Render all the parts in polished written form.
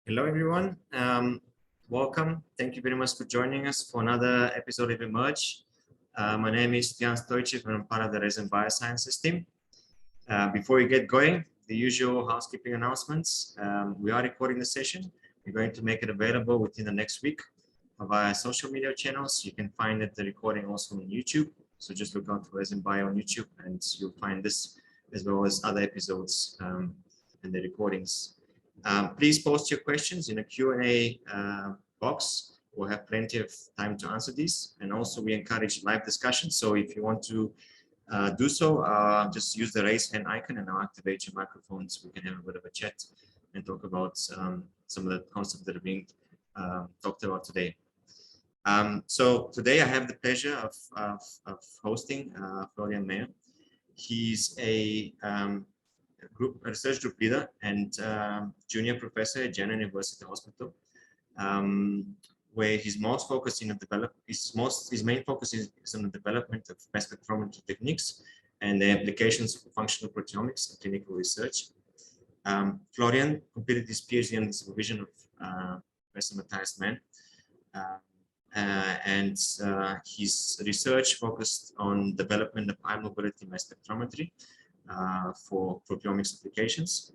Hello, everyone. Welcome. Thank you very much for joining us for another episode of Emerge. My name is Jan Stojcev and I'm part of the Resin Biosciences team. Before we get going, the usual housekeeping announcements. We are recording the session. We're going to make it available within the next week via social media channels. You can find the recording also on YouTube. So just look out for Resin Bio on YouTube and you'll find this as well as other episodes and the recordings. Please post your questions in a Q&A box. We'll have plenty of time to answer these. And also we encourage live discussion. So if you want to do so, just use the raise hand icon and I'll activate your microphones. We can have a bit of a chat and talk about some of the concepts that are being talked about today. So today I have the pleasure of hosting Florian Meyer. He's a research group leader and junior professor at Jena University Hospital, where his most focus in his main focus is on the development of mass spectrometry techniques and the applications for functional proteomics and clinical research. Florian completed his PhD under the supervision of Professor Matthias Mann, and his research focused on development of high mobility mass spectrometry for proteomics applications.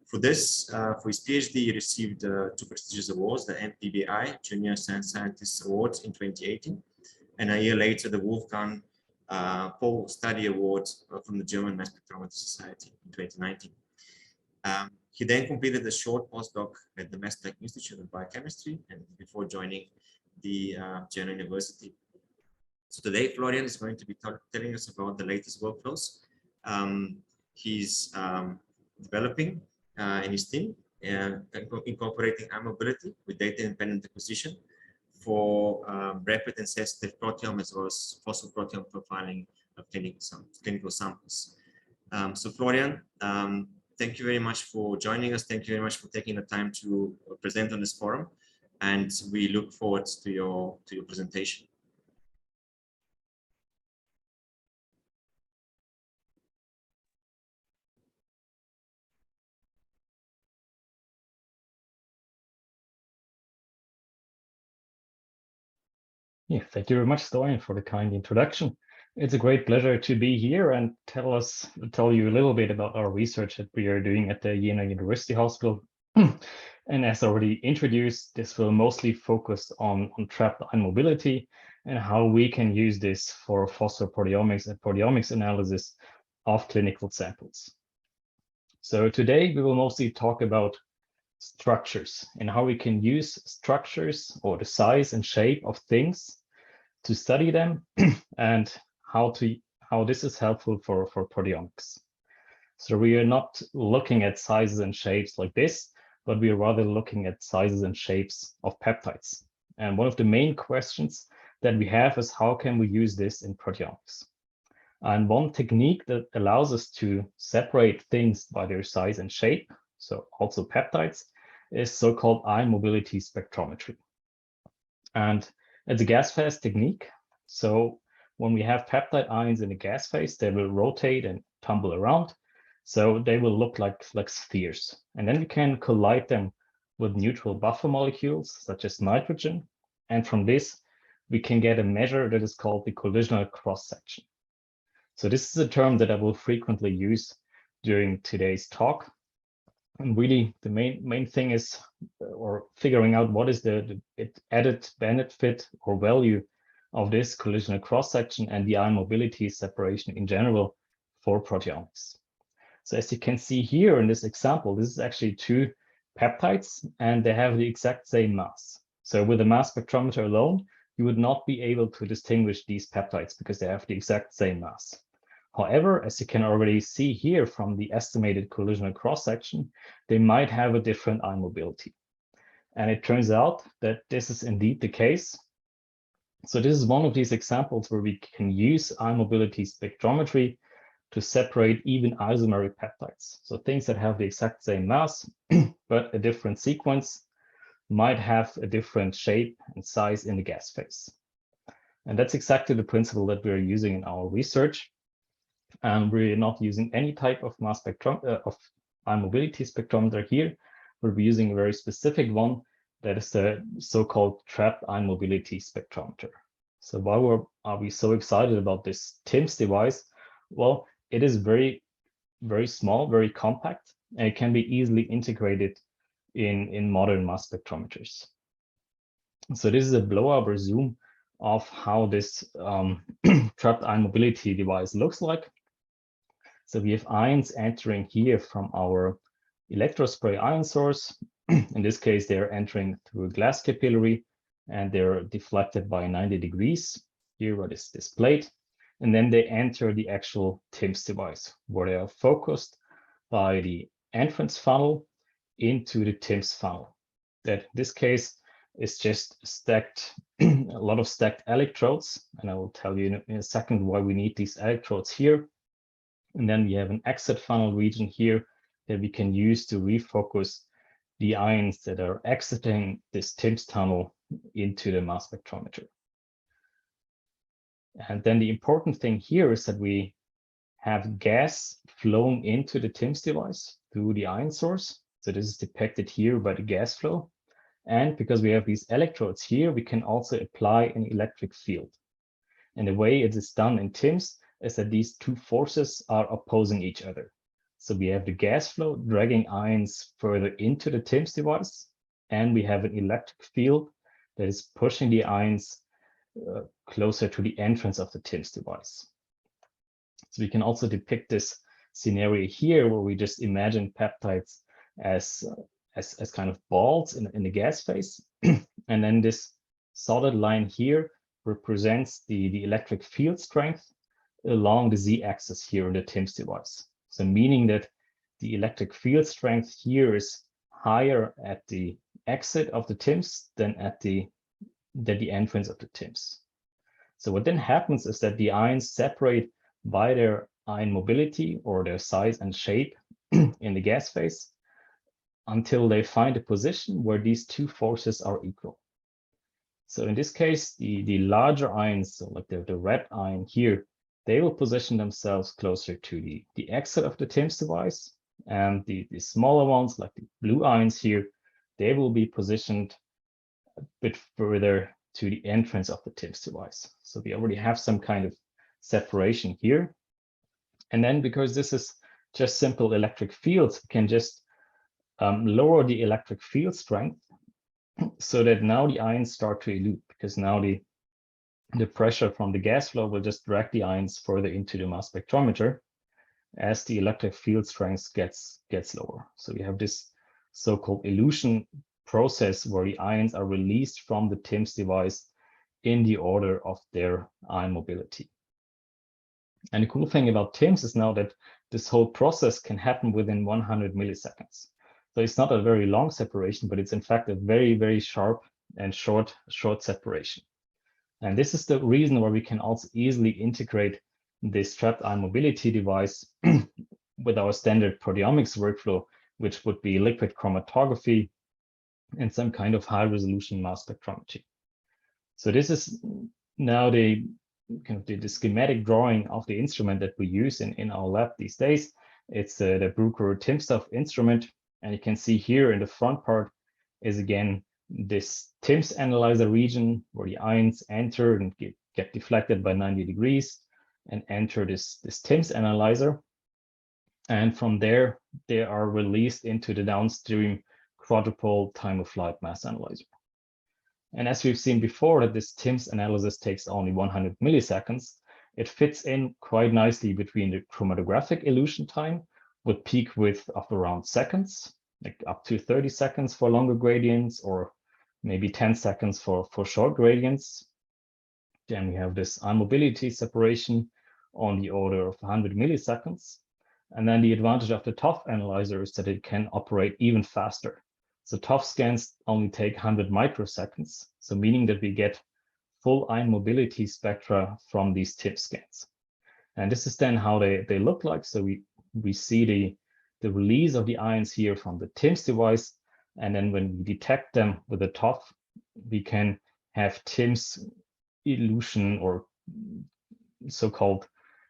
For this, for his PhD, he received two prestigious awards, the MPBI Junior Scientist Award in 2018, and a year later, the Wolfgang Paul Study Award from the German Mass Spectrometry Society in 2019. He then completed a short postdoc at the Mass Tech Institute of Biochemistry and before joining the Jena University. So today, Florian is going to be telling us about the latest workflows he's developing in his team, incorporating mobility with data-independent acquisition for rapid and sensitive proteome as well as phosphoproteome profiling of clinical samples. So Florian, thank you very much for joining us. Thank you very much for taking the time to present on this forum, and we look forward to your presentation. Yeah, thank you very much, Stoyan, for the kind introduction. It's a great pleasure to be here and tell you a little bit about our research that we are doing at the Jena University Hospital. And as already introduced, this will mostly focus on trapped ion mobility and how we can use this for phosphoproteomics and proteomics analysis of clinical samples. So today we will mostly talk about structures and how we can use structures or the size and shape of things to study them and how this is helpful for proteomics. So we are not looking at sizes and shapes like this, but we are rather looking at sizes and shapes of peptides. And one of the main questions that we have is how can we use this in proteomics? And one technique that allows us to separate things by their size and shape, so also peptides, is so-called ion mobility spectrometry. And it's a gas phase technique. So when we have peptide ions in a gas phase, they will rotate and tumble around. So they will look like spheres. And then we can collide them with neutral buffer molecules, such as nitrogen. And from this, we can get a measure that is called the collisional cross-section. So this is a term that I will frequently use during today's talk. And really, the main thing is, or figuring out what is the added benefit or value of this collisional cross-section and the ion mobility separation in general for proteomics. So as you can see here in this example, this is actually two peptides and they have the exact same mass. So with a mass spectrometer alone, you would not be able to distinguish these peptides because they have the exact same mass. However, as you can already see here from the estimated collisional cross-section, they might have a different ion mobility. And it turns out that this is indeed the case. So this is one of these examples where we can use ion mobility spectrometry to separate even isomeric peptides. So things that have the exact same mass, but a different sequence might have a different shape and size in the gas phase. And that's exactly the principle that we're using in our research. And we're not using any type of mass spectrum of ion mobility spectrometer here, but we're using a very specific one, that is the so-called trapped ion mobility spectrometer. So why are we so excited about this TIMS device? Well, it is very, very small, very compact, and it can be easily integrated in modern mass spectrometers. So this is a blow-up or zoom of how this trapped ion mobility device looks like. So we have ions entering here from our electrospray ion source. In this case, they're entering through a glass capillary and they're deflected by 90 degrees. Here what is displayed. And then they enter the actual TIMS device, where they are focused by the entrance funnel into the TIMS funnel. That in this case is just stacked, a lot of stacked electrodes. And I will tell you in a second why we need these electrodes here. And then we have an exit funnel region here that we can use to refocus the ions that are exiting this TIMS tunnel into the mass spectrometer. And then the important thing here is that we have gas flowing into the TIMS device through the ion source. So this is depicted here by the gas flow. And because we have these electrodes here, we can also apply an electric field. And the way it is done in TIMS is that these two forces are opposing each other. So we have the gas flow dragging ions further into the TIMS device, and we have an electric field that is pushing the ions closer to the entrance of the TIMS device. So we can also depict this scenario here where we just imagine peptides as kind of balls in the gas phase. And then this solid line here represents the electric field strength along the z-axis here in the TIMS device. So meaning that the electric field strength here is higher at the exit of the TIMS than at the entrance of the TIMS. So what then happens is that the ions separate by their ion mobility or their size and shape in the gas phase until they find a position where these two forces are equal. So in this case, the larger ions, so like the red ion here, they will position themselves closer to the exit of the TIMS device. And the smaller ones, like the blue ions here, they will be positioned a bit further to the entrance of the TIMS device. So we already have some kind of separation here. And then because this is just simple electric fields, we can just lower the electric field strength so that now the ions start to elute, because now the pressure from the gas flow will just drag the ions further into the mass spectrometer as the electric field strength gets lower. So we have this so-called elution process where the ions are released from the TIMS device in the order of their ion mobility. And the cool thing about TIMS is now that this whole process can happen within 100 milliseconds. So it's not a very long separation, but it's in fact a very, very sharp and short separation. And this is the reason why we can also easily integrate this trapped ion mobility device with our standard proteomics workflow, which would be liquid chromatography and some kind of high resolution mass spectrometry. So this is now the schematic drawing of the instrument that we use in our lab these days. It's the Bruker timsTOF instrument. And you can see here in the front part is again this TIMS analyzer region where the ions enter and get deflected by 90 degrees and enter this TIMS analyzer. And from there, they are released into the downstream quadrupole time-of-flight mass analyzer. And as we've seen before, that this TIMS analysis takes only 100 milliseconds, it fits in quite nicely between the chromatographic elution time with peak width of around seconds, like up to 30 seconds for longer gradients, or maybe 10 seconds for short gradients. Then we have this ion mobility separation on the order of 100 milliseconds. And then the advantage of the TOF analyzer is that it can operate even faster. So TOF scans only take 100 microseconds, so meaning that we get full ion mobility spectra from these TIMS scans. And this is then how they look like. So we see the release of the ions here from the TIMS device. And then when we detect them with the TOF, we can have TIMS elution or so-called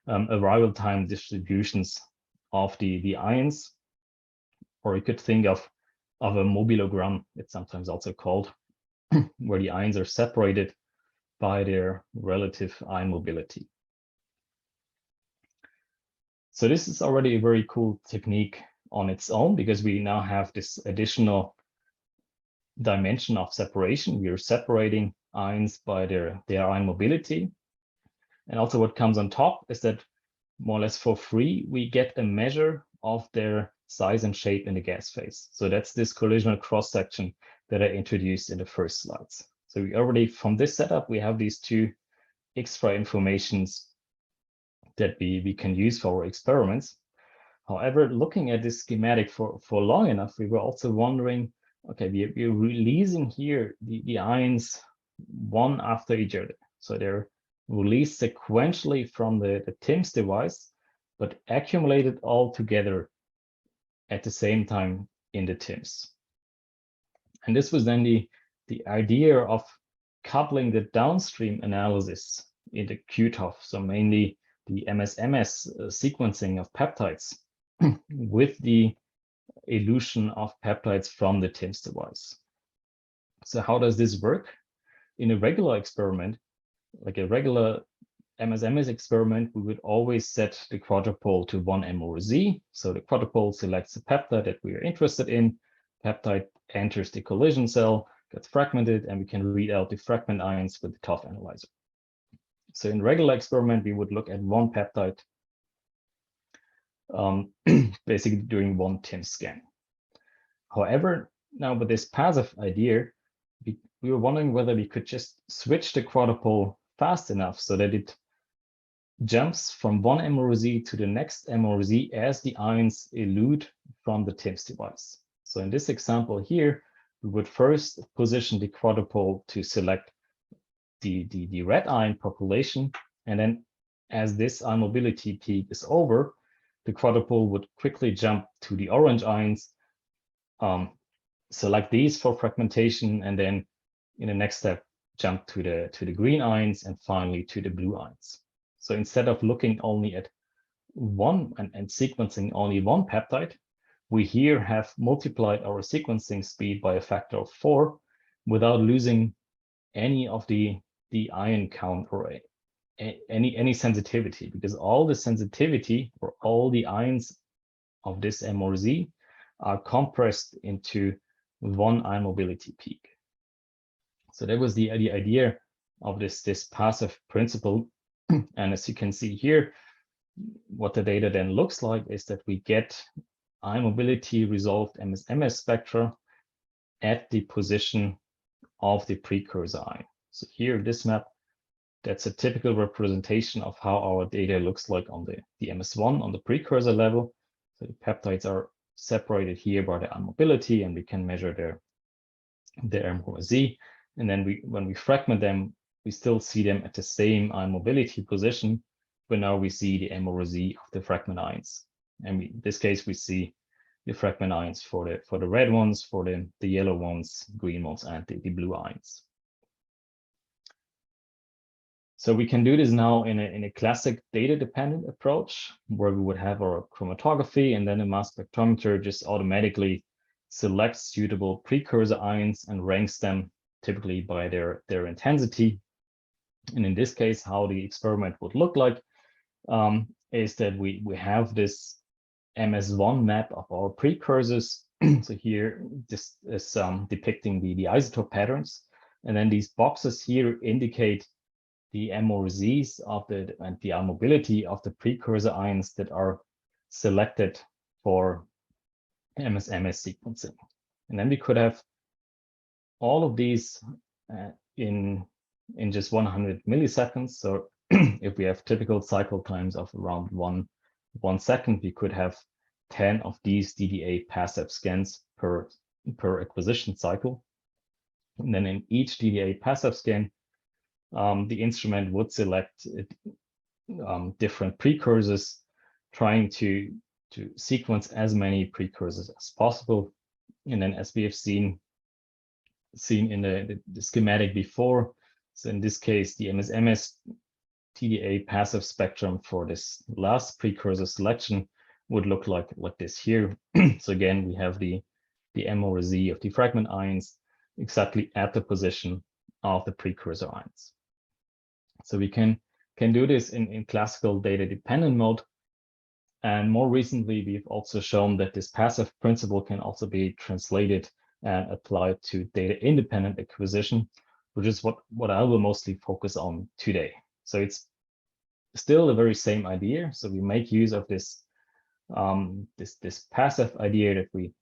arrival time distributions of the ions. Or you could think of of a mobilogram, it's sometimes also called, where the ions are separated by their relative ion mobility. So this is already a very cool technique on its own, because we now have this additional dimension of separation. We are separating ions by their ion mobility. And also what comes on top is that more or less for free, we get a measure of their size and shape in the gas phase. So that's this collisional cross-section that I introduced in the first slides. So we already, from this setup, we have these two extra informations that we can use for our experiments. However, looking at this schematic for long enough, we were also wondering, okay, we're releasing here the ions one after each other. So they're released sequentially from the TIMS device, but accumulated all together at the same time in the TIMS. And this was then the idea of coupling the downstream analysis in the QTOF, so mainly the MS-MS sequencing of peptides with the elution of peptides from the TIMS device. So how does this work? In a regular experiment, like a regular MS-MS experiment, we would always set the quadrupole to 1 MOZ. So the quadrupole selects the peptide that we are interested in. Peptide enters the collision cell, gets fragmented, and we can read out the fragment ions with the TOF analyzer. So in regular experiment, we would look at one peptide basically during one TIMS scan. However, now with this passive idea, we were wondering whether we could just switch the quadrupole fast enough so that it jumps from one MOZ to the next MOZ as the ions elude from the TIMS device. So in this example here, we would first position the quadrupole to select the red ion population, and then as this ion mobility peak is over, the quadrupole would quickly jump to the orange ions, select these for fragmentation, and then in the next step jump to the green ions and finally to the blue ions. So instead of looking only at one and sequencing only one peptide, we here have multiplied our sequencing speed by a factor of 4 without losing any of the ion count or any sensitivity, because all the sensitivity or all the ions of this MOZ are compressed into one ion mobility peak. So that was the idea of this passive principle. And as you can see here, what the data then looks like is that we get ion mobility resolved MS-MS spectra at the position of the precursor ion. So here, this map, that's a typical representation of how our data looks like on the MS1 on the precursor level. So the peptides are separated here by the ion mobility, and we can measure their MOZ. And then when we fragment them, we still see them at the same ion mobility position, but now we see the MOZ of the fragment ions. And in this case, we see the fragment ions for the red ones, for the yellow ones, green ones, and the blue ions. So we can do this now in a classic data-dependent approach, where we would have our chromatography, and then the mass spectrometer just automatically selects suitable precursor ions and ranks them typically by their intensity. And in this case, how the experiment would look like is that we have this MS1 map of our precursors. So here, this is depicting the isotope patterns. And then these boxes here indicate the MOZs of the ion mobility of the precursor ions that are selected for MS-MS sequencing. And then we could have all of these in just 100 milliseconds. So if we have typical cycle times of around one second, we could have 10 of these DDA passive scans per acquisition cycle. And then in each DDA passive scan, the instrument would select different precursors, trying to sequence as many precursors as possible. And then, as we have seen in the schematic before, so in this case, the MS-MS TDA passive spectrum for this last precursor selection would look like this here. So again, we have the the MOZ of the fragment ions exactly at the position of the precursor ions. So we can do this in classical data dependent mode. And more recently, we've also shown that this passive principle can also be translated and applied to data independent acquisition, which is what I will mostly focus on today. So it's still the very same idea. So we make use of this this passive idea that we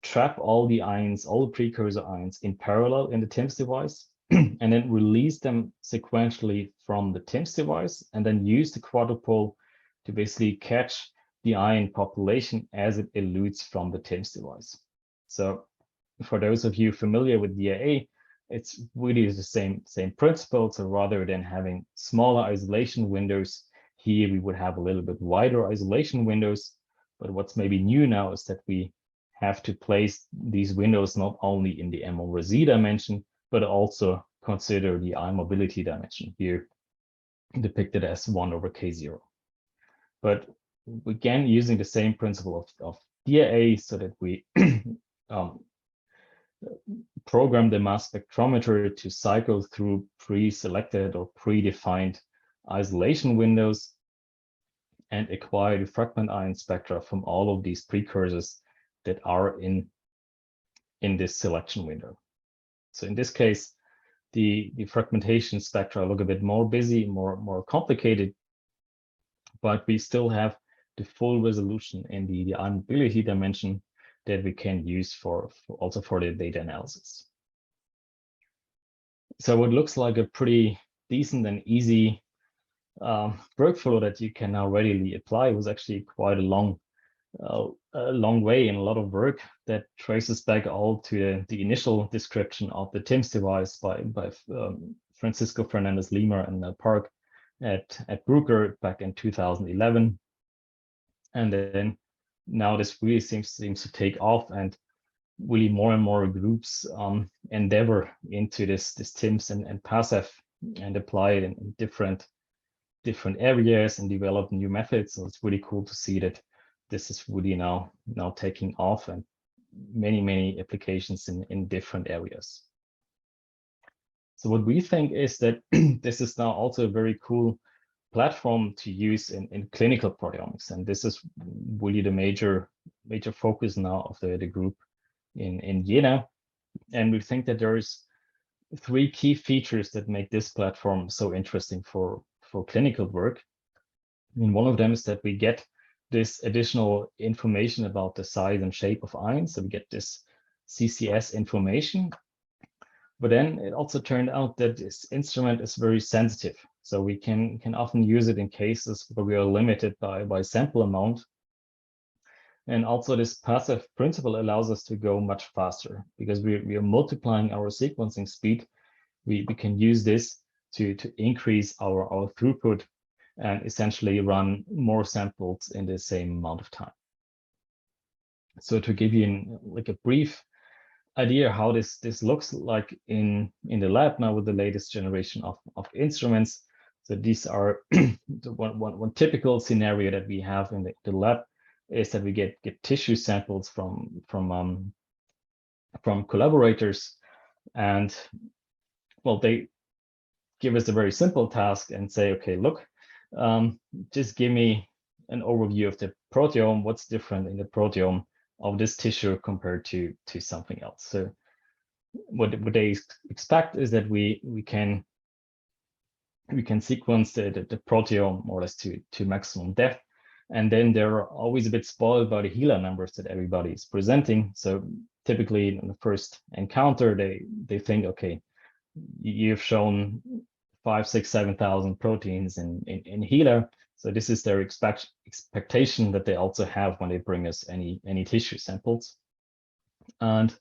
trap all the ions, all the precursor ions in parallel in the TIMS device, and then release them sequentially from the TIMS device, and then use the quadrupole to basically catch the ion population as it eludes from the TIMS device. So for those of you familiar with DIA, it's really the same principle. So rather than having smaller isolation windows, here we would have a little bit wider isolation windows. But what's maybe new now is that we have to place these windows not only in the MOZ dimension, but also consider the ion mobility dimension, here depicted as 1/K0. But again, using the same principle of DIA, so that we program the mass spectrometer to cycle through pre-selected or predefined isolation windows and acquire the fragment ion spectra from all of these precursors that are in this selection window. So in this case, the fragmentation spectra look a bit more busy, more complicated, but we still have the full resolution in the ion mobility dimension that we can use for the data analysis. So what looks like a pretty decent and easy workflow that you can now readily apply was actually quite a long way and a lot of work that traces back all to the initial description of the TIMS device by Francisco Fernandez Lima and Park at Bruker back in 2011. And then now this really seems to take off, and really more and more groups endeavor into this TIMS and PASEF and apply it in different areas and develop new methods. So it's really cool to see that this is really now taking off, and many applications in different areas. So what we think is that this is now also a very cool platform to use in clinical proteomics, and this is really the major focus now of the group in Jena. And we think that there's 3 key features that make this platform so interesting for clinical work. I mean, one of them is that we get this additional information about the size and shape of ions. So we get this CCS information, but then it also turned out that this instrument is very sensitive. So we can often use it in cases where we are limited by sample amount. And also this passive principle allows us to go much faster because we are multiplying our sequencing speed. We can use this to increase our throughput and essentially run more samples in the same amount of time. So to give you a brief idea how this looks like in the lab now with the latest generation of instruments. So these are one typical scenario that we have in the lab is that we get tissue samples from collaborators, and well, they give us a very simple task and say, okay, look, just give me an overview of the proteome. What's different in the proteome of this tissue compared to something else? So what they expect is that we can sequence the proteome more or less to maximum depth, and then they're always a bit spoiled by the HeLa numbers that everybody is presenting. So typically in the first encounter, they think, okay, you've shown 5, 6, 7,000 proteins in HeLa. So this is their expectation that they also have when they bring us any tissue samples. And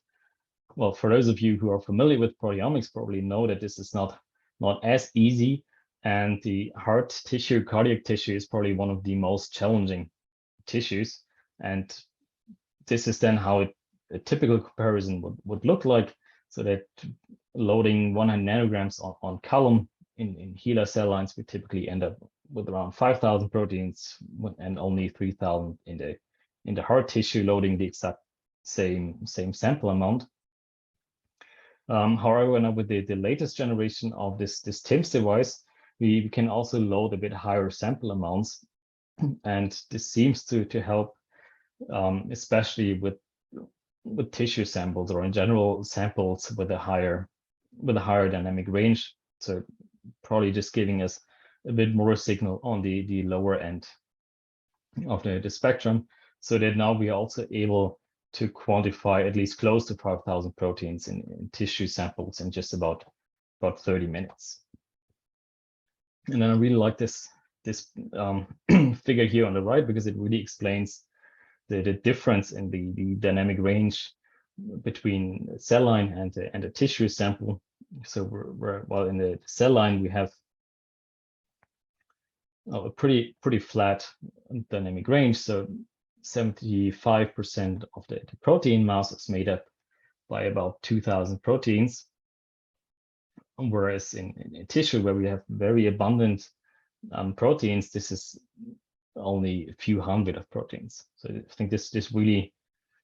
well, for those of you who are familiar with proteomics, probably know that this is not as easy. And the heart tissue, cardiac tissue is probably one of the most challenging tissues. And this is then how a typical comparison would look like. So that loading 100 nanograms on column in HeLa cell lines, we typically end up with around 5,000 proteins and only 3,000 in the heart tissue, loading the exact same sample amount. However, now with the latest generation of this TIMS device, we can also load a bit higher sample amounts, and this seems to help, especially with tissue samples, or in general samples with a higher dynamic range. So probably just giving us a bit more signal on the lower end of the spectrum, so that now we are also able to quantify at least close to 5,000 proteins in tissue samples in just about 30 minutes. And then I really like this figure here on the right, because it really explains the difference in the dynamic range between cell line and a tissue sample. So while in the cell line we have a pretty flat dynamic range. So 75% of the protein mass is made up by about 2,000 proteins, whereas in tissue, where we have very abundant proteins, this is only a few hundred of proteins. So I think this really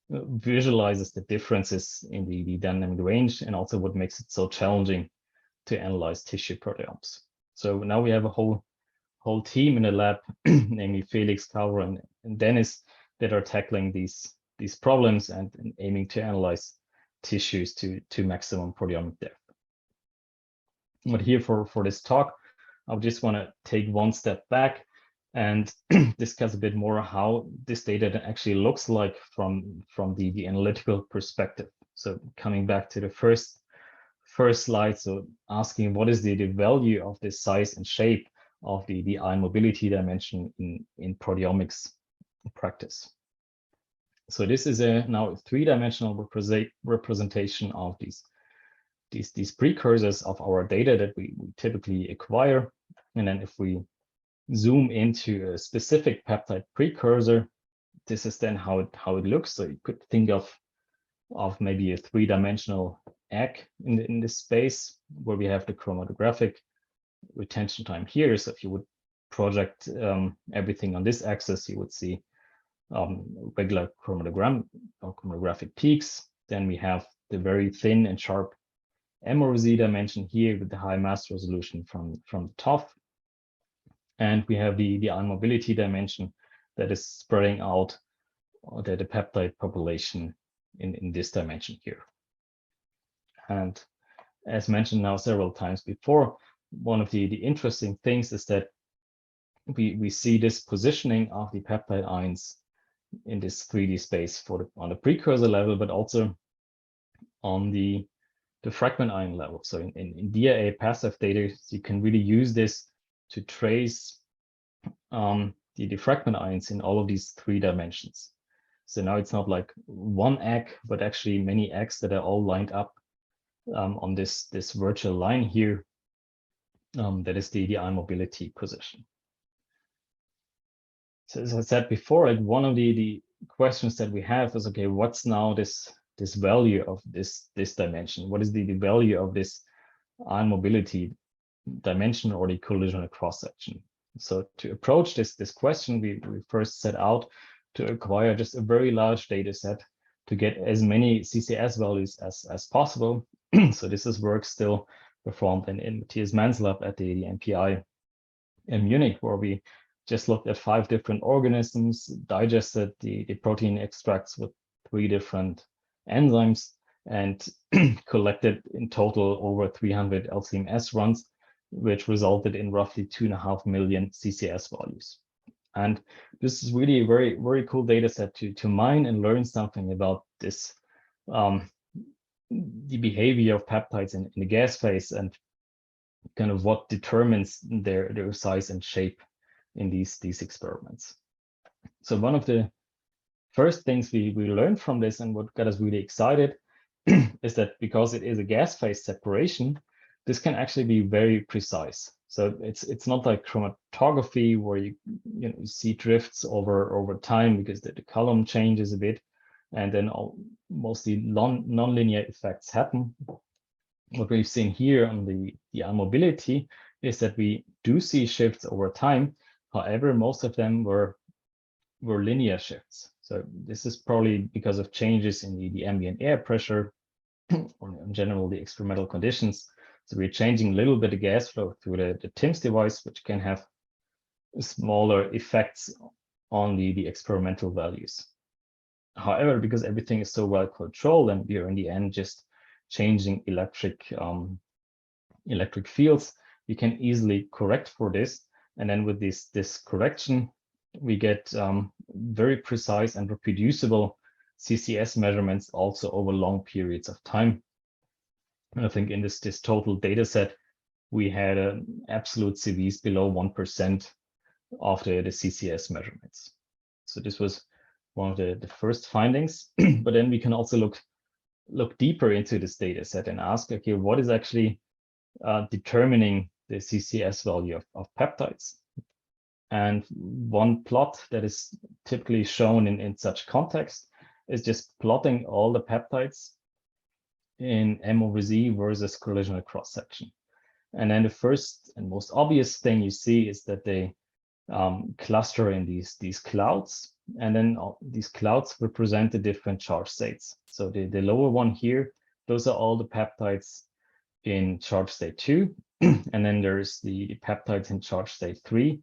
visualizes the differences in the dynamic range, and also what makes it so challenging to analyze tissue proteomes. So now we have a whole team in the lab, namely Felix, Kaur, and Dennis, that are tackling these problems and aiming to analyze tissues to maximum proteomic depth. But here for this talk, I just want to take one step back and discuss a bit more how this data actually looks like from the analytical perspective. So coming back to the first slide, so asking what is the value of this size and shape of the ion mobility dimension in proteomics practice. So this is now a three-dimensional representation of these precursors of our data that we typically acquire. And then if we zoom into a specific peptide precursor, this is then how it looks. So you could think of maybe a three-dimensional egg in this space, where we have the chromatographic retention time here. So if you would project everything on this axis, you would see regular chromatogram or chromatographic peaks. Then we have the very thin and sharp MRZ dimension here with the high mass resolution from the top. And we have the ion mobility dimension that is spreading out the peptide population in this dimension here. And as mentioned now several times before, one of the interesting things is that we see this positioning of the peptide ions in this 3D space on the precursor level, but also on the fragment ion level. So in DIA passive data, you can really use this to trace the fragment ions in all of these 3 dimensions. So now it's not like one egg, but actually many eggs that are all lined up on this virtual line here. That is the ion mobility position. So as I said before, like one of the questions that we have is, okay, what's now this value of this dimension? What is the value of this ion mobility dimension, or the collisional cross section? So to approach this question, we first set out to acquire just a very large data set to get as many CCS values as possible. So this is work still performed in Matthias Mann's lab at the MPI in Munich, where we just looked at 5 different organisms, digested the protein extracts with 3 different enzymes, and collected in total over 300 LCMS runs, which resulted in roughly 2.5 million CCS values. And this is really a very, very cool data set to mine and learn something about this, the behavior of peptides in the gas phase, and kind of what determines their size and shape in these experiments. So one of the first things we learned from this, and what got us really excited, is that because it is a gas phase separation, this can actually be very precise. So it's not like chromatography where you see drifts over time because the column changes a bit, and then mostly non-linear effects happen. What we've seen here on the ion mobility is that we do see shifts over time. However, most of them were were linear shifts. So this is probably because of changes in the ambient air pressure or in general the experimental conditions. So we're changing a little bit of gas flow through the TIMS device, which can have smaller effects on the experimental values. However, because everything is so well controlled and we are in the end just changing electric fields, we can easily correct for this. And then with this correction, we get very precise and reproducible CCS measurements also over long periods of time. And I think in this total data set, we had absolute CVs below 1% of the CCS measurements. So this was one of the first findings, but then we can also look deeper into this data set and ask, okay, what is actually determining the CCS value of peptides? And one plot that is typically shown in such context is just plotting all the peptides in M/Z versus collisional cross-section. And then the first and most obvious thing you see is that they cluster in these clouds, and then these clouds represent the different charge states. So the lower one here, those are all the peptides in charge state 2, and then there's the peptides in charge state 3,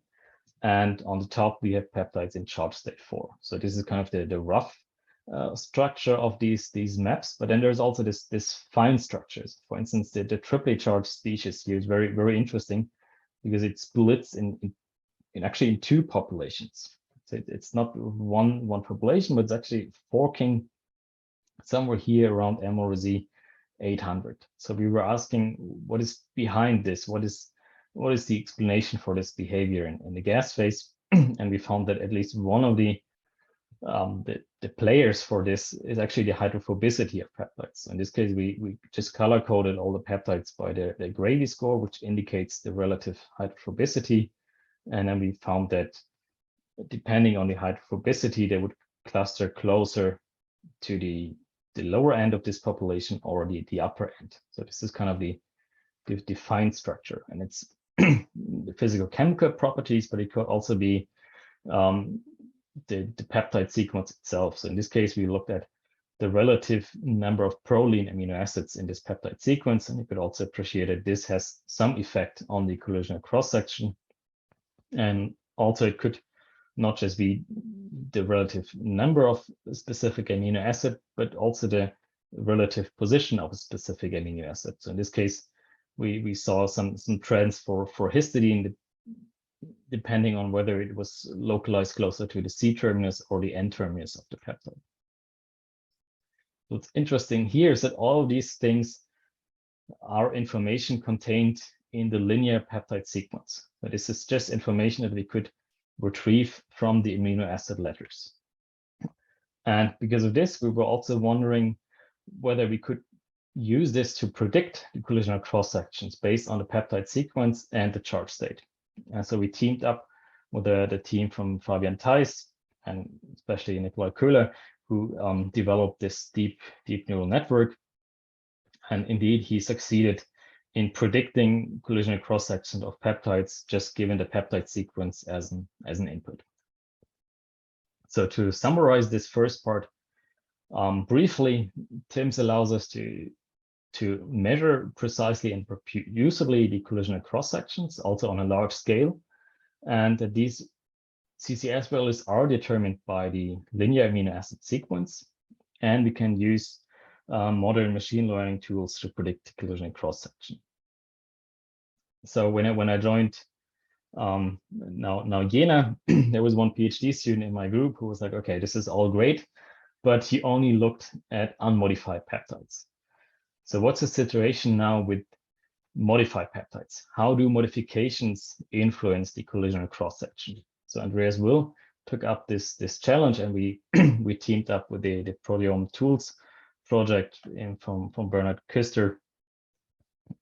and on the top we have peptides in charge state 4. So this is kind of the rough structure of these maps, but then there's also this fine structures. For instance, the triply charged species here is very, very interesting because it splits in actually in 2 populations. So it's not one population, but it's actually forking somewhere here around M/Z 800. So we were asking, what is behind this? What is the explanation for this behavior in the gas phase? And we found that at least one of the players for this is actually the hydrophobicity of peptides. So in this case, we just color coded all the peptides by the Gravy score, which indicates the relative hydrophobicity. And then we found that depending on the hydrophobicity, they would cluster closer to the lower end of this population or the upper end. So this is kind of the defined structure, and it's the physical chemical properties, but it could also be the peptide sequence itself. So in this case, we looked at the relative number of proline amino acids in this peptide sequence, and you could also appreciate that this has some effect on the collisional cross-section. And also it could not just be the relative number of a specific amino acid, but also the relative position of a specific amino acid. So in this case, we saw some trends for histidine, depending on whether it was localized closer to the C terminus or the N terminus of the peptide. What's interesting here is that all of these things are information contained in the linear peptide sequence. So this is just information that we could retrieve from the amino acid letters. And because of this, we were also wondering whether we could use this to predict the collisional cross-sections based on the peptide sequence and the charge state. And so we teamed up with the team from Fabian Theis and especially Nikolai Köhler, who developed this deep neural network. And indeed, he succeeded in predicting collisional cross-sections of peptides, just given the peptide sequence as an input. So to summarize this first part, briefly, TIMS allows us to measure precisely and reproducibly the collisional cross-sections, also on a large scale. And these CCS values are determined by the linear amino acid sequence. And we can use modern machine learning tools to predict collisional cross-section. So when I joined now Jena, there was one PhD student in my group who was like, okay, this is all great, but he only looked at unmodified peptides. So what's the situation now with modified peptides? How do modifications influence the collisional cross-section? So Andreas Will took up this challenge, and we we teamed up with the Proteome Tools project from Bernhard Küster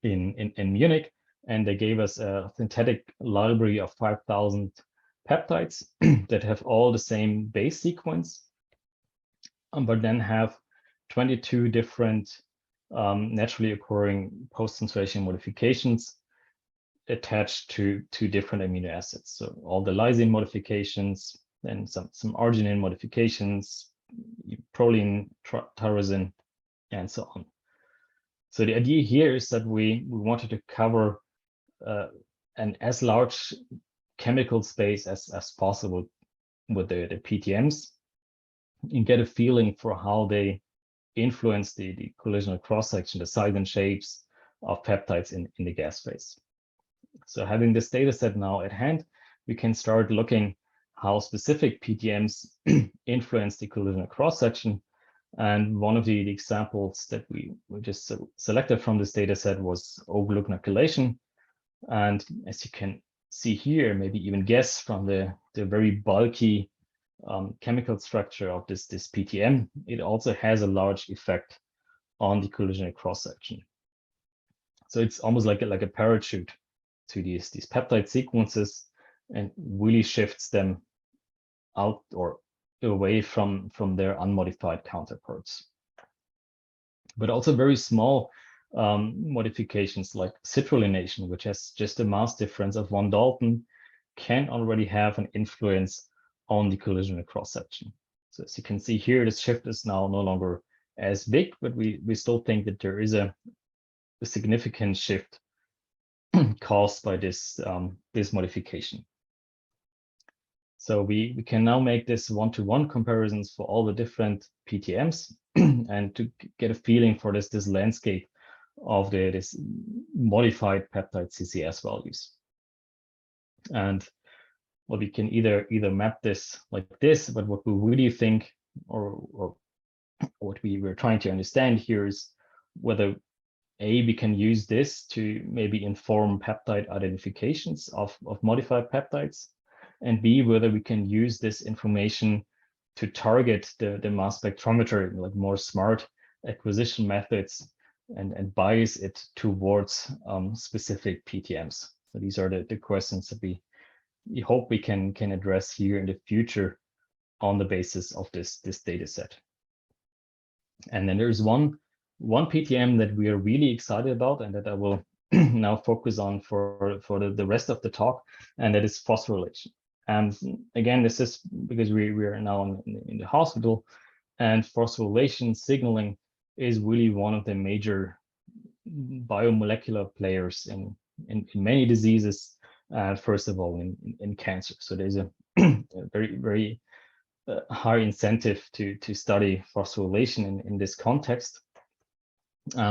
in Munich, and they gave us a synthetic library of 5,000 peptides that have all the same base sequence, but then have 22 different naturally occurring post-translation modifications attached to different amino acids. So all the lysine modifications, then some arginine modifications, proline, tyrosine, and so on. So the idea here is that we wanted to cover an as large chemical space as possible with the PTMs and get a feeling for how they influence the collisional cross-section, the size and shapes of peptides in the gas phase. So having this data set now at hand, we can start looking how specific PTMs influence the collisional cross-section. And one of the examples that we just selected from this data set was O-gluconylation. And as you can see here, maybe even guess from the very bulky chemical structure of this PTM, it also has a large effect on the collisional cross-section. So it's almost like a parachute to these peptide sequences and really shifts them out or away from their unmodified counterparts. But also very small modifications like citrullination, which has just a mass difference of 1 Dalton, can already have an influence on the collisional cross-section. So as you can see here, this shift is now no longer as big, but we still think that there is a significant shift caused by this modification. So we can now make this one-to-one comparisons for all the different PTMs and to get a feeling for this landscape of this modified peptide CCS values. And well, we can either map this like this, but what we really think or what we were trying to understand here is whether we can use this to maybe inform peptide identifications of modified peptides, and B, whether we can use this information to target the mass spectrometer, like more smart acquisition methods and bias it towards specific PTMs. So these are the questions that we hope we can address here in the future on the basis of this data set. And then there's one PTM that we are really excited about and that I will now focus on for the rest of the talk, and that is phosphorylation. And again, this is because we are now in the hospital, and phosphorylation signaling is really one of the major biomolecular players in many diseases, first of all in cancer. So there's a very high incentive to study phosphorylation in this context.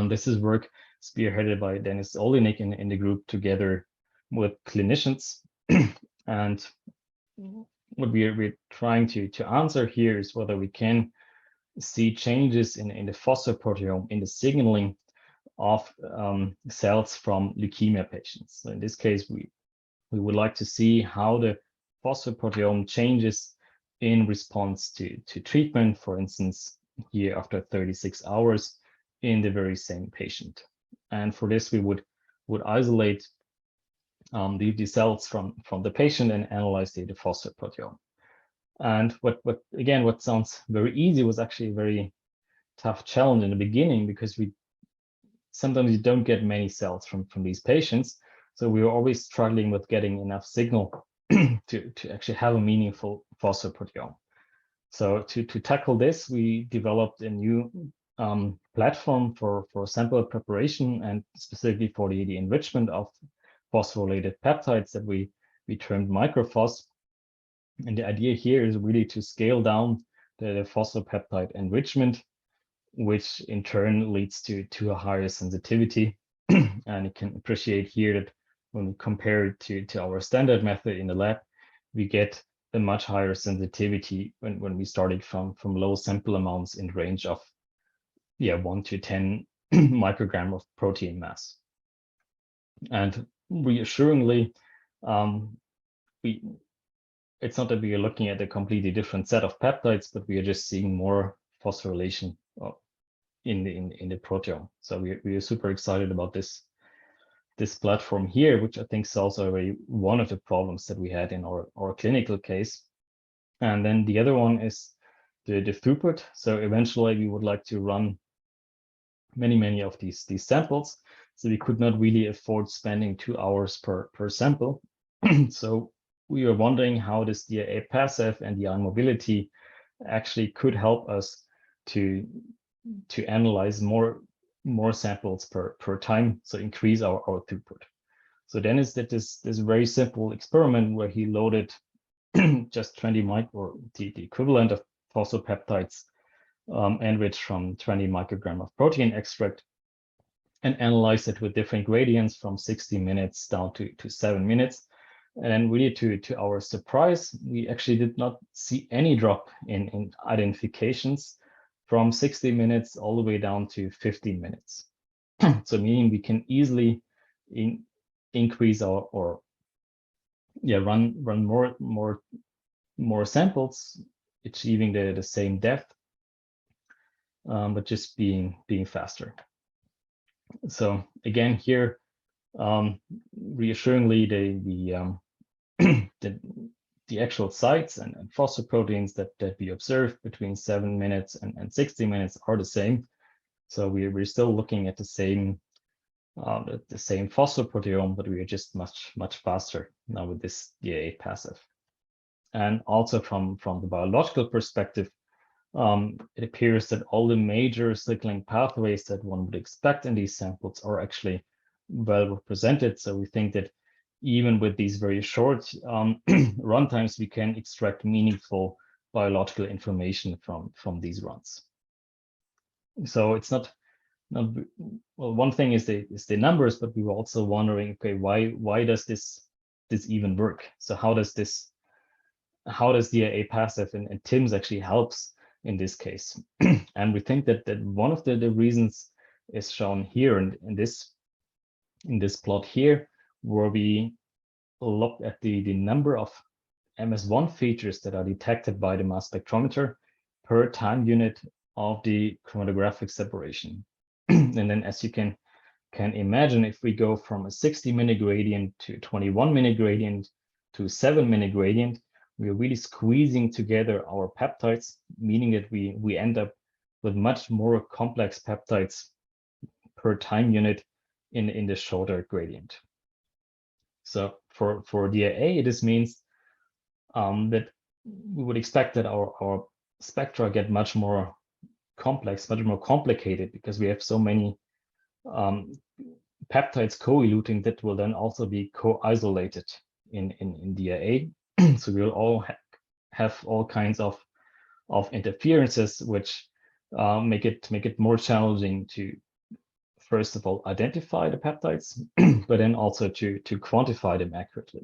This is work spearheaded by Dennis Olinik in the group together with clinicians. And what we're trying to answer here is whether we can see changes in the phosphoproteome in the signaling of cells from leukemia patients. So in this case, we would like to see how the phosphoproteome changes in response to treatment, for instance, here after 36 hours in the very same patient. And for this, we would isolate the cells from the patient and analyze the phosphoproteome. And what sounds very easy was actually a very tough challenge in the beginning, because sometimes you don't get many cells from these patients. So we were always struggling with getting enough signal to actually have a meaningful phosphoproteome. So to tackle this, we developed a new platform for sample preparation and specifically for the enrichment of phosphorylated peptides that we termed microphos. And the idea here is really to scale down the phosphopeptide enrichment, which in turn leads to a higher sensitivity. And you can appreciate here that when we compare it to our standard method in the lab, we get a much higher sensitivity when we started from low sample amounts in range of 1 to 10 microgram of protein mass. And reassuringly, it's not that we are looking at a completely different set of peptides, but we are just seeing more phosphorylation in the proteome. So we are super excited about this platform here, which I think solves already one of the problems that we had in our clinical case. And then the other one is the throughput. So eventually we would like to run many of these samples. So we could not really afford spending 2 hours per sample. So we were wondering how this DIA passive and the mobility actually could help us to analyze more samples per time, so increase our throughput. So Dennis did this very simple experiment where he loaded just 20 or the equivalent of phosphopeptides enriched from 20 microgram of protein extract, and analyzed it with different gradients from 60 minutes down to 7 minutes. And really to our surprise, we actually did not see any drop in identifications from 60 minutes all the way down to 15 minutes. So meaning we can easily increase run more samples, achieving the same depth, but just being faster. So again here, reassuringly, the actual sites and phosphoproteins that we observe between 7 minutes and 60 minutes are the same. So we're still looking at the same phosphoproteome, but we are just much faster now with this DIA passive. And also from the biological perspective, it appears that all the major signaling pathways that one would expect in these samples are actually well represented. So we think that even with these very short runtimes, we can extract meaningful biological information from these runs. So it's not well, one thing is the numbers, but we were also wondering, okay, why does this even work? So how does DIA passive and TIMS actually helps in this case? And we think that one of the reasons is shown here in this plot here, where we look at the number of MS1 features that are detected by the mass spectrometer per time unit of the chromatographic separation. And then, as you can imagine, if we go from a 60-minute gradient to 21-minute gradient to 7-minute gradient, we're really squeezing together our peptides, meaning that we end up with much more complex peptides per time unit in the shorter gradient. So for DIA, this means that we would expect that our spectra get much more complex, much more complicated, because we have so many peptides co-eluting that will then also be co-isolated in DIA. So we'll all have all kinds of interferences, which make it more challenging to, first of all, identify the peptides, but then also to quantify them accurately.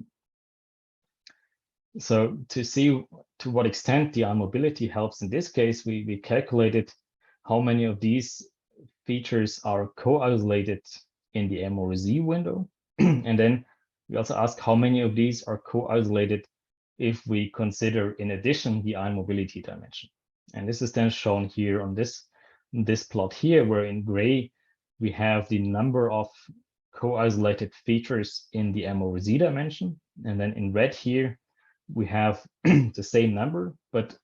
So to see to what extent the mobility helps in this case, we calculated how many of these features are co-isolated in the MORZ window. And then we also asked how many of these are co-isolated if we consider, in addition, the ion mobility dimension. And this is then shown here on this plot here, where in gray, we have the number of co-isolated features in the MORZ dimension. And then in red here, we have the same number, but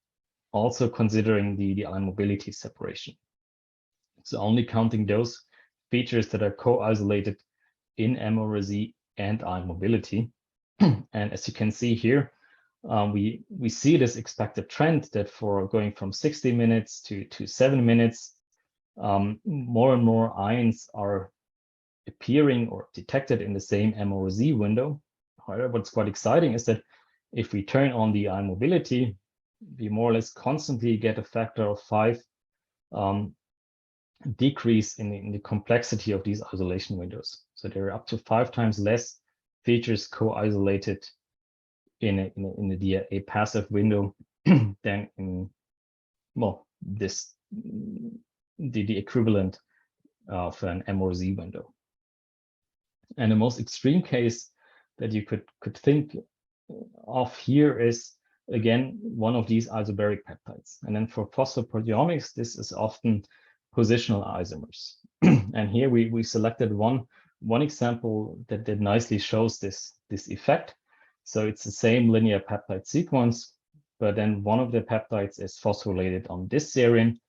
also considering the ion mobility separation. So only counting those features that are co-isolated in MORZ and ion mobility. And as you can see here, we see this expected trend that for going from 60 minutes to 7 minutes, more and more ions are appearing or detected in the same MORZ window. However, what's quite exciting is that if we turn on the ion mobility, we more or less constantly get a factor of 5 decrease in the complexity of these isolation windows. So there are up to 5 times less features co-isolated in the DIA passive window than in, well, the equivalent of an MORZ window. And the most extreme case that you could think of here is, again, one of these isobaric peptides. And then for phosphoproteomics, this is often positional isomers. And here we selected one example that nicely shows this effect. So it's the same linear peptide sequence, but then one of the peptides is phosphorylated on this serine,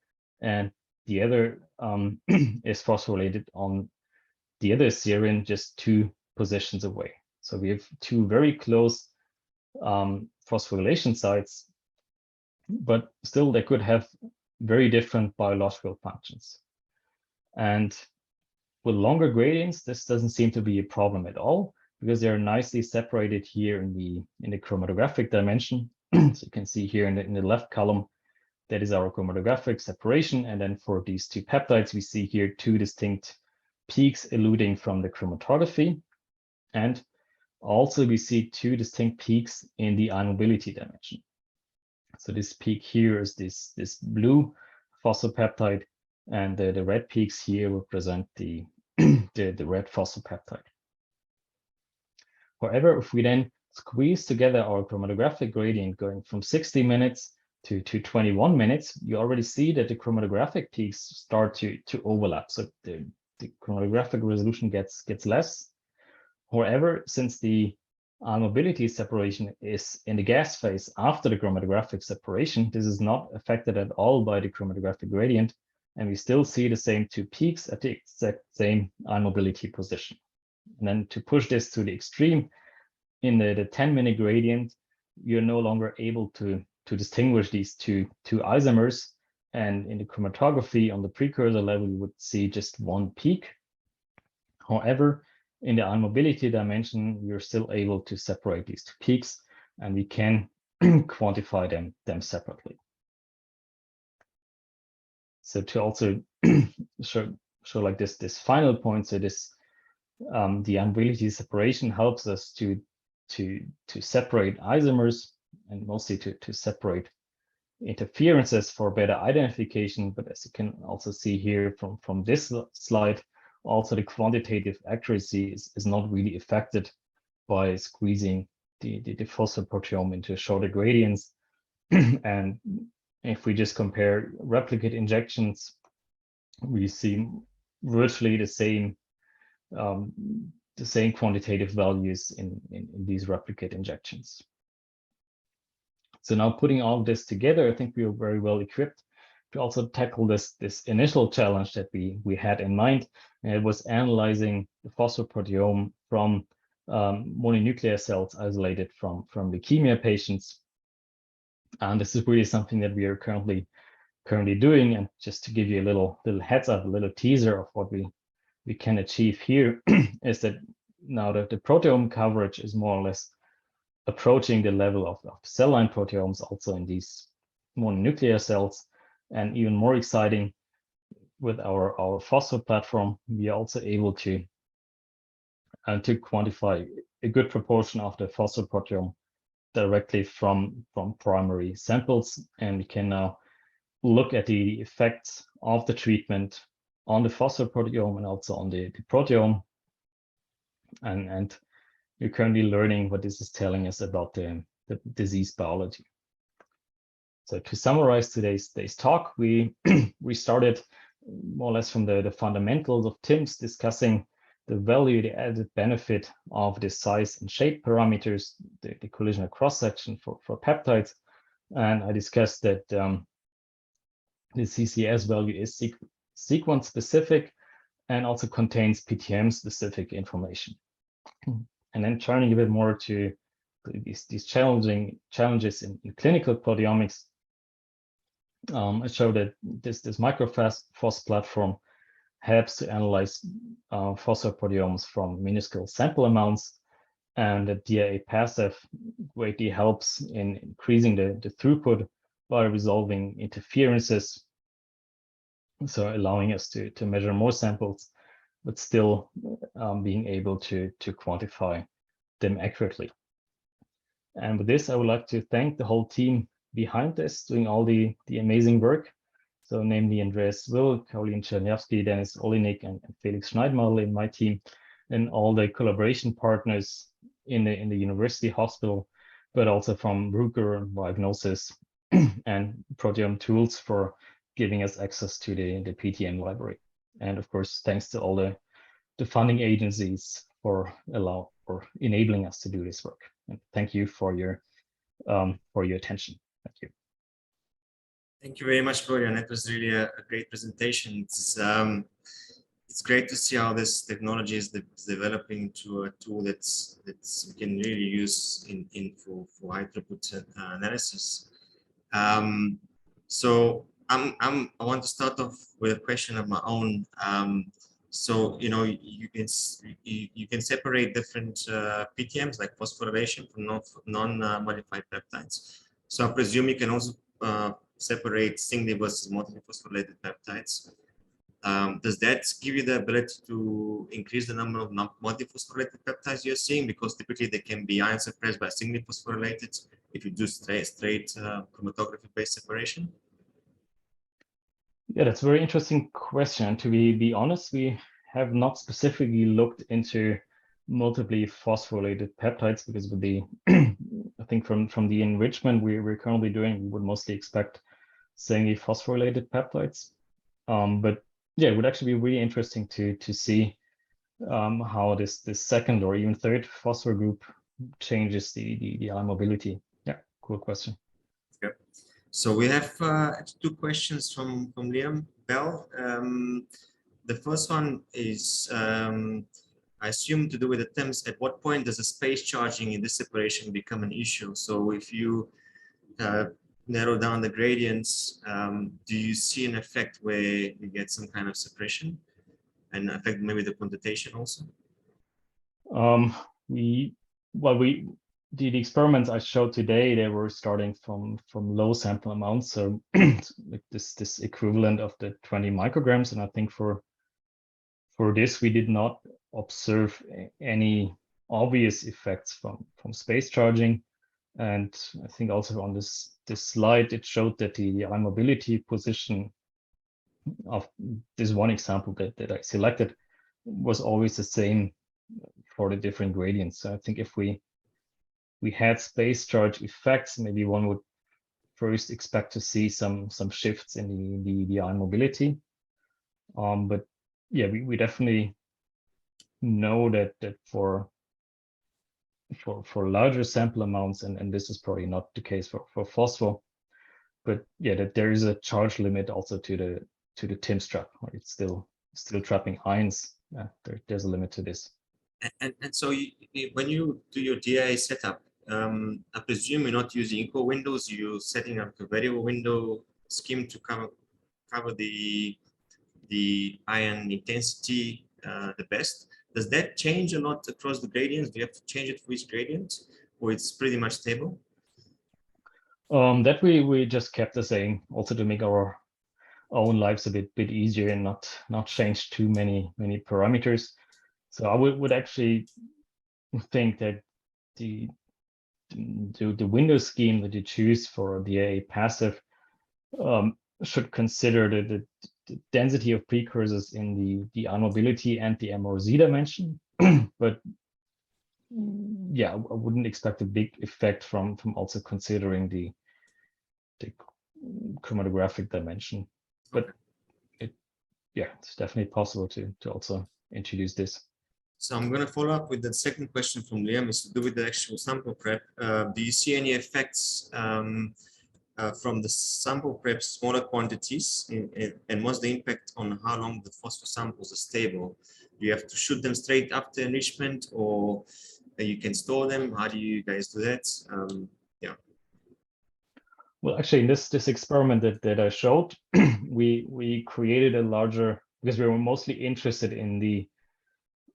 and the other is phosphorylated on the other serine just 2 positions away. So we have 2 very close phosphorylation sites, but still they could have very different biological functions. And with longer gradients, this doesn't seem to be a problem at all, because they're nicely separated here in the chromatographic dimension. So you can see here in the left column, that is our chromatographic separation. And then for these two peptides, we see here two distinct peaks eluding from the chromatography. And also we see two distinct peaks in the ion mobility dimension. So this peak here is this blue phosphopeptide, and the red peaks here represent the red phosphopeptide. However, if we then squeeze together our chromatographic gradient going from 60 minutes to 21 minutes, you already see that the chromatographic peaks start to overlap. So the chromatographic resolution gets less. However, since the ion mobility separation is in the gas phase after the chromatographic separation, this is not affected at all by the chromatographic gradient, and we still see the same two peaks at the exact same ion mobility position. And then to push this to the extreme, in the 10-minute gradient, you're no longer able to distinguish these two isomers. And in the chromatography on the precursor level, you would see just one peak. However, in the ion mobility dimension, we're still able to separate these two peaks, and we can quantify them separately. So to also show like this final point, so this the ion mobility separation helps us to separate isomers, and mostly to separate interferences for better identification. But as you can also see here from this slide, also the quantitative accuracy is not really affected by squeezing the phosphoproteome into shorter gradients. And if we just compare replicate injections, we see virtually the same quantitative values in these replicate injections. So now putting all this together, I think we are very well equipped to also tackle this initial challenge that we had in mind. And it was analyzing the phosphoproteome from mononuclear cells isolated from leukemia patients. And this is really something that we are currently doing. And just to give you a little heads up, a little teaser of what we can achieve here is that now that the proteome coverage is more or less approaching the level of cell line proteomes also in these mononuclear cells. And even more exciting, with our phospho platform, we are also able to quantify a good proportion of the phosphoproteome directly from primary samples. And we can now look at the effects of the treatment on the phosphoproteome and also on the proteome. And we're currently learning what this is telling us about the disease biology. So to summarize today's talk, we started more or less from the fundamentals of TIMS, discussing the value, the added benefit of the size and shape parameters, the collisional cross-section for peptides. And I discussed that the CCS value is sequence specific and also contains PTM specific information. And then turning a bit more to these challenges in clinical proteomics, I showed that this microphos platform helps to analyze phosphoproteomes from minuscule sample amounts, and that DIA-PASEF greatly helps in increasing the throughput by resolving interferences, so allowing us to measure more samples, but still being able to quantify them accurately. And with this, I would like to thank the whole team behind this, doing all the amazing work. So namely Andreas Will, Caroline Czerniawski, Dennis Olinik, and Felix Schneidmadel in my team, and all the collaboration partners in the university hospital, but also from Bruker, Diagnosis, and Proteome Tools for giving us access to the PTM library. And of course, thanks to all the funding agencies for enabling us to do this work. And thank you for your attention. Thank you. Thank you very much, Florian. It was really a great presentation. It's it's great to see how this technology is developing to a tool that's we can really use for high throughput analysis. So I want to start off with a question of my own. So you can separate different PTMs like phosphorylation from non-modified peptides. So I presume you can also separate singly versus multiphosphorylated peptides. Does that give you the ability to increase the number of multiphosphorylated peptides you're seeing? Because typically they can be ion suppressed by singly phosphorylated if you do straight chromatography-based separation. Yeah, that's a very interesting question. To be honest, we have not specifically looked into multiply phosphorylated peptides because with the I think from the enrichment we're currently doing, we would mostly expect singly phosphorylated peptides. But yeah, it would actually be really interesting to see how this second or even third phosphor group changes the ion mobility. Yeah, cool question. Okay. So we have two questions from Liam Bell. The first one is, I assume, to do with the TIMS. At what point does the space charging in this separation become an issue? So if you narrow down the gradients, do you see an effect where you get some kind of suppression and affect maybe the quantitation also? The experiments I showed today, they were starting from low sample amounts, so like this equivalent of the 20 micrograms, and I think for this we did not observe any obvious effects from space charging. And I think also on this slide it showed that the ion mobility position of this one example that I selected was always the same for the different gradients. So I think if we had space charge effects, maybe one would first expect to see some shifts in the ion mobility. But yeah, we definitely know that for larger sample amounts, and this is probably not the case for phosphor, but yeah, that there is a charge limit also to the TIMS trap. It's still trapping ions. There's a limit to this. And so when you do your DIA setup, I presume you're not using equal windows. You're setting up a variable window scheme to cover the ion intensity the best. Does that change a lot across the gradients? Do you have to change it for each gradient, or it's pretty much stable? That we just kept the same, also to make our own lives a bit easier and not change too many parameters. So I would actually think that the window scheme that you choose for the DIA passive should consider the density of precursors in the ion mobility and the MRZ dimension. But yeah, I wouldn't expect a big effect from also considering the chromatographic dimension. But it's definitely possible to also introduce this. So I'm going to follow up with the second question from Liam, is to do with the actual sample prep. Do you see any effects from the sample prep, smaller quantities, and what's the impact on how long the phosphor samples are stable? Do you have to shoot them straight after enrichment, or you can store them? How do you guys do that? Well, actually, in this experiment that I showed, we created a larger, because we were mostly interested in the,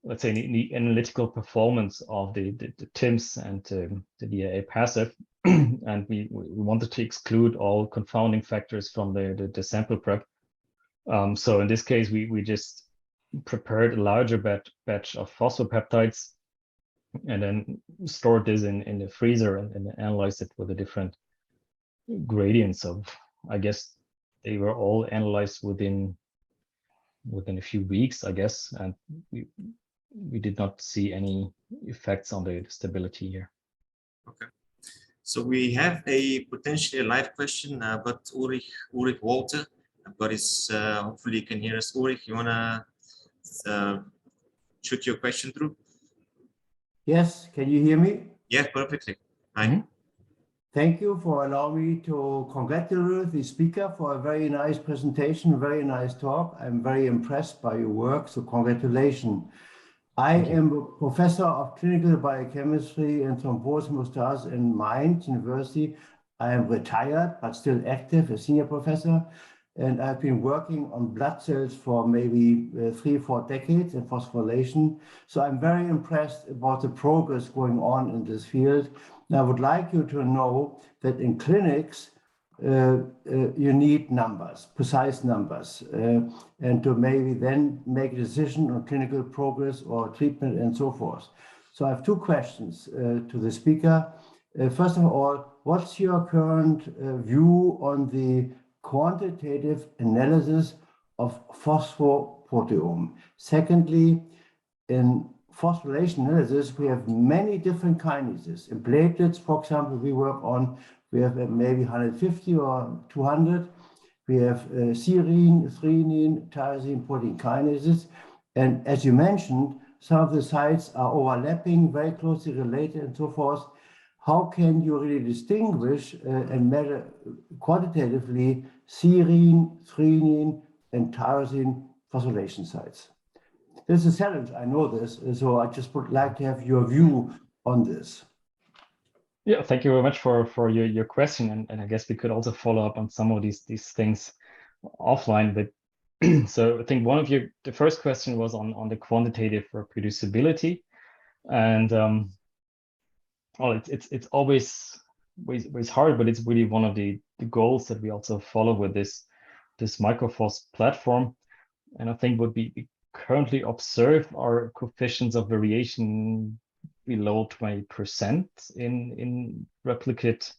let's say, in the analytical performance of the TIMS and the DIA passive, and we wanted to exclude all confounding factors from the sample prep. So in this case, we just prepared a larger batch of phosphopeptides and then stored this in the freezer and analyzed it with the different gradients of, I guess they were all analyzed within a few weeks, I guess, and we did not see any effects on the stability here. Okay. So we have a potentially live question, but Ulrich Walter, but it's hopefully you can hear us. Ulrich, you wanna shoot your question through? Yes, can you hear me? Yeah, perfectly. Hi. Thank you for allowing me to congratulate the speaker for a very nice presentation, very nice talk. I'm very impressed by your work, so congratulations. I am a professor of clinical biochemistry and thrombosis in Mainz University. I am retired, but still active, a senior professor. And I've been working on blood cells for maybe 3-4 decades in phosphorylation. So I'm very impressed about the progress going on in this field. And I would like you to know that in clinics, you need numbers, precise numbers, and to maybe then make a decision on clinical progress or treatment and so forth. So I have two questions to the speaker. First of all, what's your current view on the quantitative analysis of phosphoproteome? Secondly, in phosphorylation analysis, we have many different kinases. In platelets, for example, we have maybe 150 or 200. We have serine, threonine, tyrosine protein kinases. And as you mentioned, some of the sites are overlapping, very closely related and so forth. How can you really distinguish and measure quantitatively serine, threonine, and tyrosine phosphorylation sites? This is a challenge, I know this, so I just would like to have your view on this. Yeah, thank you very much for your question, and I guess we could also follow up on some of these things offline. But so I think the first question was on the quantitative reproducibility, and well, it's always hard, but it's really one of the goals that we also follow with this MicroPhos platform. And I think what we currently observe are coefficients of variation below 20% in replicate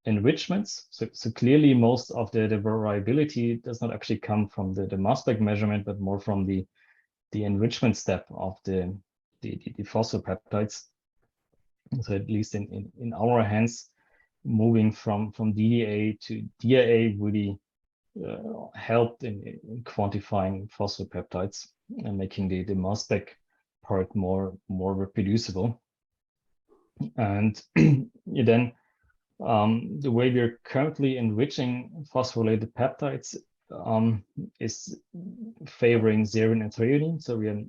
enrichments. So clearly most of the variability does not actually come from the mass spec measurement, but more from the enrichment step of the phosphopeptides. So at least in our hands, moving from DDA to DIA really helped in quantifying phosphopeptides and making the mass spec part more reproducible. And then the way we're currently enriching phosphorylated peptides is favoring serine and threonine. So we are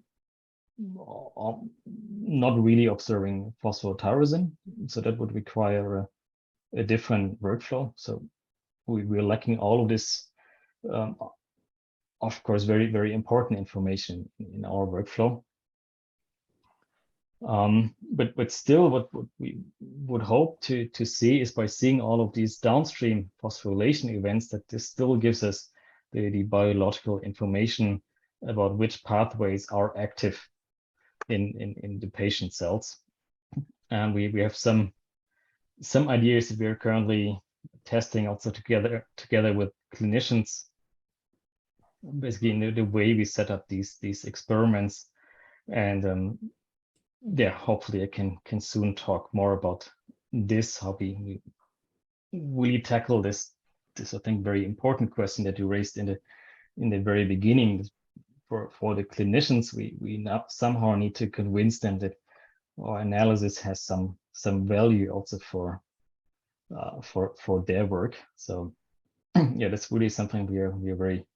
not really observing phosphotyrosine. So that would require a different workflow. So we're lacking all of this, of course, very, very important information in our workflow. But still, what we would hope to see is by seeing all of these downstream phosphorylation events, that this still gives us the biological information about which pathways are active in the patient cells. And we have some ideas that we are currently testing also together with clinicians, basically in the way we set up these experiments. And yeah, hopefully I can soon talk more about this, how we really tackle this I think very important question that you raised in the very beginning. For the clinicians, we now somehow need to convince them that our analysis has some value also for their work. So yeah, that's really something we are very,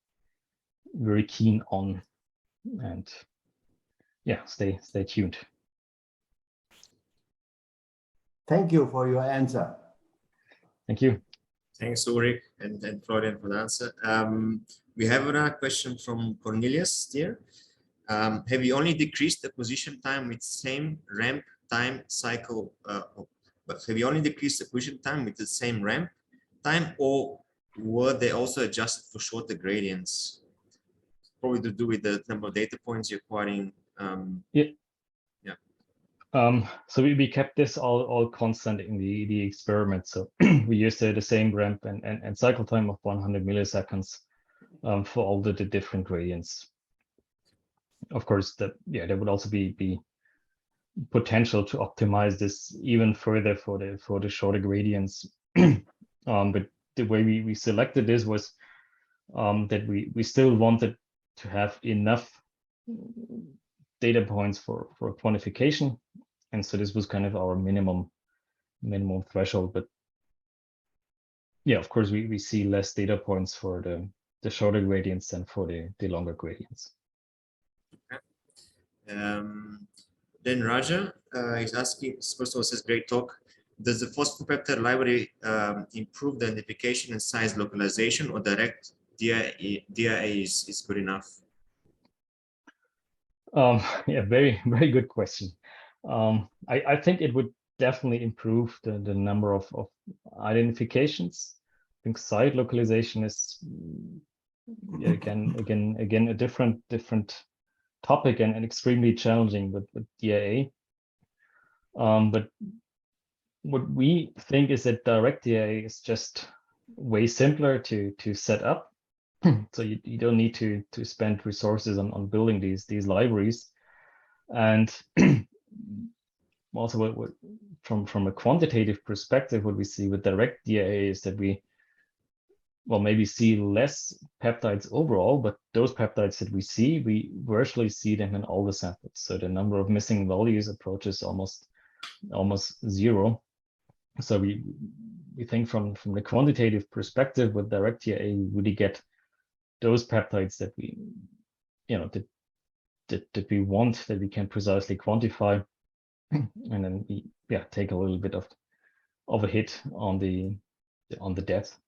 very keen on, and yeah, stay tuned. Thank you for your answer. Thank you. Thanks, Ulrich and Florian, for the answer. We have another question from Cornelius here. Have you only decreased the position time with same ramp time cycle? But have you only decreased the position time with the same ramp time, or were they also adjusted for shorter gradients? Probably to do with the number of data points you're acquiring. So we kept this all constant in the experiment. So we used the same ramp and cycle time of 100 milliseconds for all the different gradients. Of course, there would also be potential to optimize this even further for the shorter gradients. But the way we selected this was that we still wanted to have enough data points for quantification, and so this was kind of our minimum threshold. But yeah, of course, we see less data points for the shorter gradients than for the longer gradients. Then Raja is asking, first of all, says great talk. Does the phosphopeptide library improve the identification and size localization, or direct DIA is good enough? Yeah, very good question. I think it would definitely improve the number of identifications. I think site localization is again a different topic and extremely challenging with DIA. But what we think is that direct DIA is just way simpler to set up. So you don't need to spend resources on building these libraries. And also from a quantitative perspective, what we see with direct DIA is that we maybe see less peptides overall, but those peptides that we see, we virtually see them in all the samples. So the number of missing values approaches almost zero. So we think from the quantitative perspective with direct DIA, we really get those peptides that we, that we want, that we can precisely quantify, and then we take a little bit of a hit on the depth.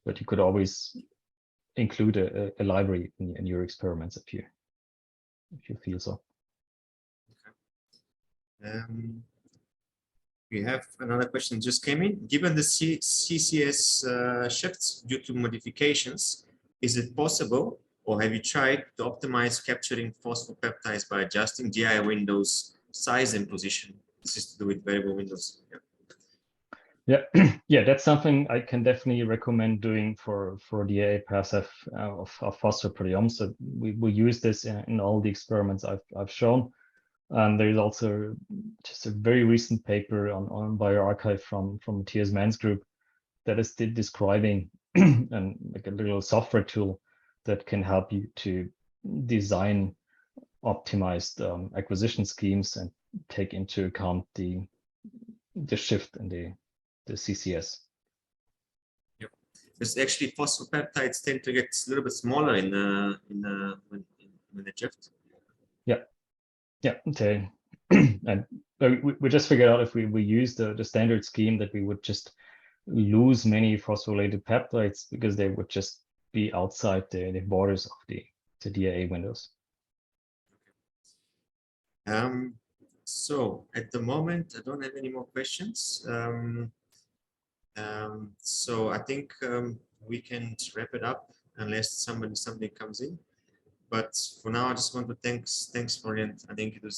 But you could always include a library in your experiments if you feel so. Okay. We have another question just came in. Given the CCS shifts due to modifications, is it possible, or have you tried to optimize capturing phosphopeptides by adjusting DI windows size and position? This is to do with variable windows. Yeah, that's something I can definitely recommend doing for DIA passive of phosphoproteomes. So we use this in all the experiments I've shown. And there's also just a very recent paper on bioRxiv from Matthias Mann's group that is describing and like a little software tool that can help you to design optimized acquisition schemes and take into account the shift in the CCS. Yep. Because actually phosphopeptides tend to get a little bit smaller when they drift. Yeah, okay. And we just figured out if we use the standard scheme that we would just lose many phosphorylated peptides because they would just be outside the borders of the DIA windows. So at the moment, I don't have any more questions. So I think we can wrap it up unless something comes in. But for now, I just want to thanks Florian. I think it was